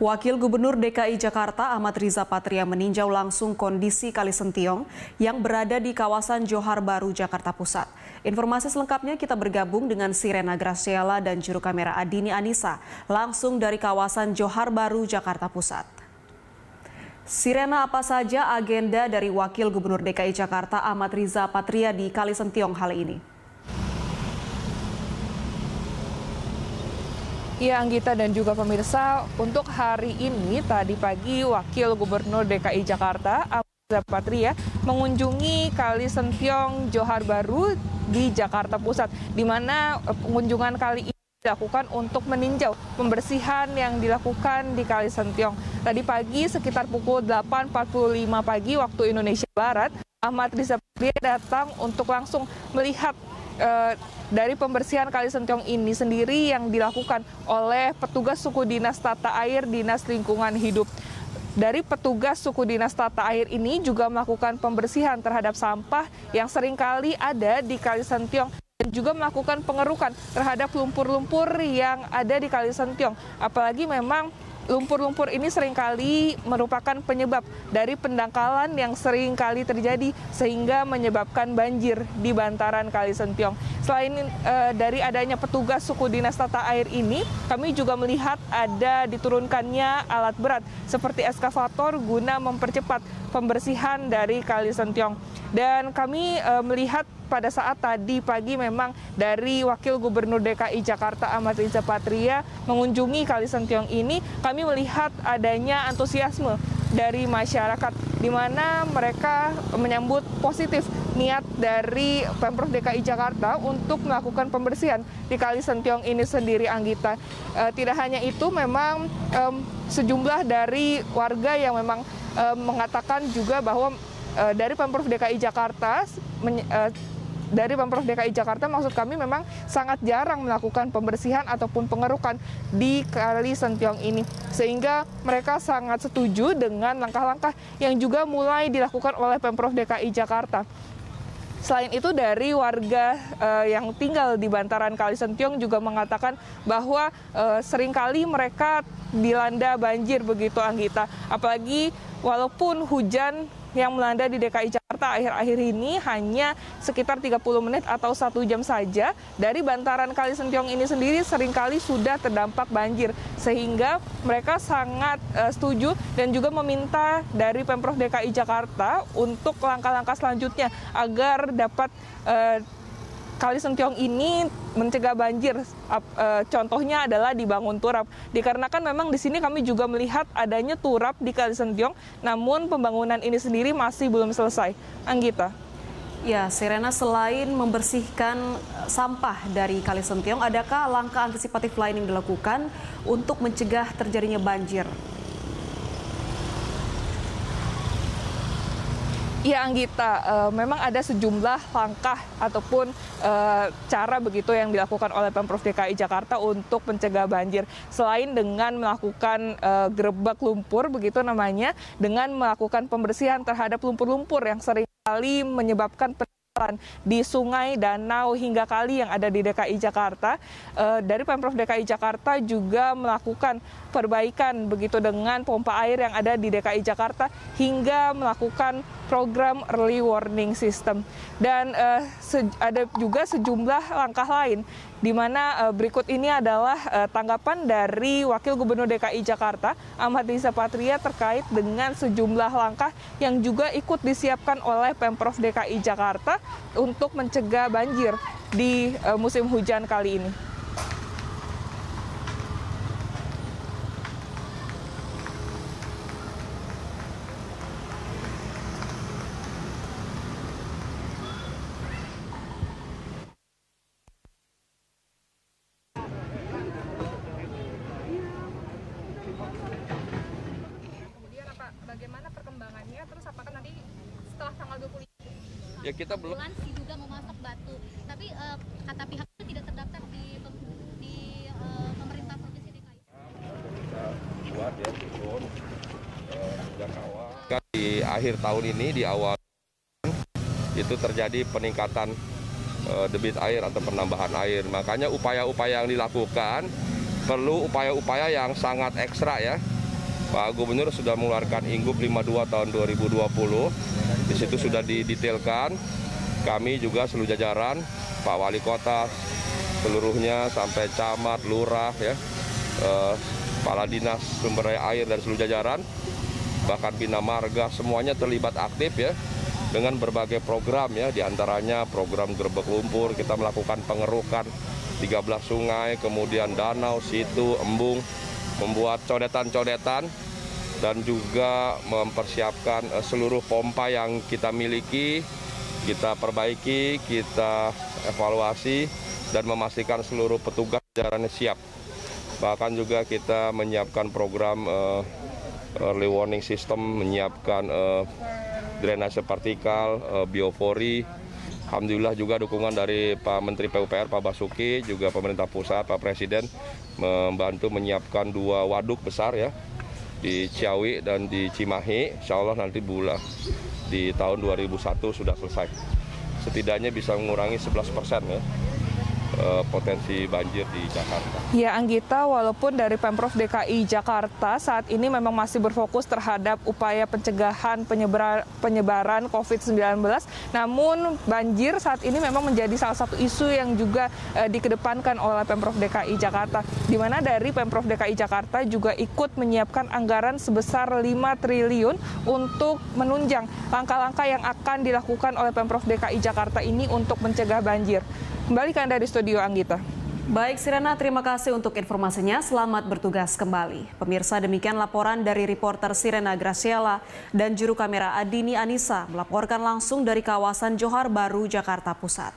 Wakil Gubernur DKI Jakarta Ahmad Riza Patria meninjau langsung kondisi Kali Sentiong yang berada di kawasan Johar Baru, Jakarta Pusat. Informasi selengkapnya kita bergabung dengan Sirena Graciela dan juru kamera Adini Anissa langsung dari kawasan Johar Baru, Jakarta Pusat. Sirena, apa saja agenda dari Wakil Gubernur DKI Jakarta Ahmad Riza Patria di Kali Sentiong kali ini? Ya, Anggita dan juga pemirsa, untuk hari ini tadi pagi Wakil Gubernur DKI Jakarta Ahmad Riza Patria mengunjungi Kali Sentiong Johar Baru di Jakarta Pusat, di mana pengunjungan kali ini dilakukan untuk meninjau pembersihan yang dilakukan di Kali Sentiong. Tadi pagi sekitar pukul 8.45 pagi waktu Indonesia Barat, Ahmad Riza Patria datang untuk langsung melihat dari pembersihan Kali Sentiong ini sendiri yang dilakukan oleh petugas suku dinas tata air Dinas Lingkungan Hidup. Dari petugas suku dinas tata air ini juga melakukan pembersihan terhadap sampah yang seringkali ada di Kali Sentiong dan juga melakukan pengerukan terhadap lumpur-lumpur yang ada di Kali Sentiong. Apalagi memang lumpur-lumpur ini seringkali merupakan penyebab dari pendangkalan yang seringkali terjadi sehingga menyebabkan banjir di bantaran Kali Sentiong. Selain dari adanya petugas suku dinas tata air ini, kami juga melihat ada diturunkannya alat berat seperti eskavator guna mempercepat pembersihan dari Kali Sentiong. Dan kami melihat pada saat tadi pagi memang dari Wakil Gubernur DKI Jakarta Ahmad Riza Patria mengunjungi Kali Sentiong ini, kami melihat adanya antusiasme dari masyarakat di mana mereka menyambut positif niat dari Pemprov DKI Jakarta untuk melakukan pembersihan di Kali Sentiong ini sendiri, Anggita. Tidak hanya itu, memang sejumlah dari warga yang memang mengatakan juga bahwa dari Pemprov DKI Jakarta maksud kami memang sangat jarang melakukan pembersihan ataupun pengerukan di Kali Sentiong ini. Sehingga mereka sangat setuju dengan langkah-langkah yang juga mulai dilakukan oleh Pemprov DKI Jakarta. Selain itu, dari warga yang tinggal di bantaran Kali Sentiong juga mengatakan bahwa seringkali mereka dilanda banjir begitu, Anggita. Apalagi walaupun hujan yang melanda di DKI Jakarta akhir-akhir ini hanya sekitar 30 menit atau 1 jam saja, dari bantaran Kali Sentiong ini sendiri seringkali sudah terdampak banjir. Sehingga mereka sangat setuju dan juga meminta dari Pemprov DKI Jakarta untuk langkah-langkah selanjutnya agar dapat Kali Sentiong ini mencegah banjir. Contohnya adalah dibangun turap. Dikarenakan memang di sini kami juga melihat adanya turap di Kali Sentiong, namun pembangunan ini sendiri masih belum selesai. Anggita. Ya, Sirena, selain membersihkan sampah dari Kali Sentiong, adakah langkah antisipatif lain yang dilakukan untuk mencegah terjadinya banjir? Ya, Anggita, memang ada sejumlah langkah ataupun cara begitu yang dilakukan oleh Pemprov DKI Jakarta untuk mencegah banjir. Selain dengan melakukan gerebek lumpur begitu namanya, dengan melakukan pembersihan terhadap lumpur-lumpur yang seringkali menyebabkan penularan di sungai, danau, hingga kali yang ada di DKI Jakarta, dari Pemprov DKI Jakarta juga melakukan perbaikan begitu dengan pompa air yang ada di DKI Jakarta hingga melakukan program early warning system. Dan ada juga sejumlah langkah lain, di mana berikut ini adalah tanggapan dari Wakil Gubernur DKI Jakarta Ahmad Riza Patria terkait dengan sejumlah langkah yang juga ikut disiapkan oleh Pemprov DKI Jakarta untuk mencegah banjir di musim hujan kali ini. Bagaimana perkembangannya, terus apakah nanti setelah tanggal 20 ya kita belum diduga memasok batu, tapi kata pihaknya tidak terdaftar di pemerintah provinsi DKI. Buat ya turun sejak awal. Di akhir tahun ini, di awal itu terjadi peningkatan debit air atau penambahan air. Makanya upaya-upaya yang dilakukan perlu upaya-upaya yang sangat ekstra ya. Pak Gubernur sudah mengeluarkan Ingup 52 tahun 2020. Di situ sudah didetailkan. Kami juga seluruh jajaran, Pak Wali Kota seluruhnya sampai camat, lurah, ya, kepala dinas sumber daya air dan seluruh jajaran, bahkan Bina Marga semuanya terlibat aktif ya dengan berbagai program ya, diantaranya program gerbek lumpur. Kita melakukan pengerukan 13 sungai, kemudian danau, situ, embung, membuat codetan-codetan dan juga mempersiapkan seluruh pompa yang kita miliki. Kita perbaiki, kita evaluasi, dan memastikan seluruh petugas jajarannya siap. Bahkan juga kita menyiapkan program early warning system, menyiapkan drainase partikal, biofori. Alhamdulillah juga dukungan dari Pak Menteri PUPR, Pak Basuki, juga pemerintah pusat, Pak Presiden membantu menyiapkan 2 waduk besar ya, di Ciawi dan di Cimahi. Insya Allah nanti di tahun 2001 sudah selesai. Setidaknya bisa mengurangi 11% ya potensi banjir di Jakarta. Ya Anggita, walaupun dari Pemprov DKI Jakarta saat ini memang masih berfokus terhadap upaya pencegahan penyebaran COVID-19, namun banjir saat ini memang menjadi salah satu isu yang juga dikedepankan oleh Pemprov DKI Jakarta, di mana dari Pemprov DKI Jakarta juga ikut menyiapkan anggaran sebesar 5 triliun untuk menunjang langkah-langkah yang akan dilakukan oleh Pemprov DKI Jakarta ini untuk mencegah banjir. Kembali ke Anda di studio, Anggita. Baik, Sirena, terima kasih untuk informasinya. Selamat bertugas kembali. Pemirsa, demikian laporan dari reporter Sirena Graciela dan juru kamera Adini Anissa melaporkan langsung dari kawasan Johar Baru, Jakarta Pusat.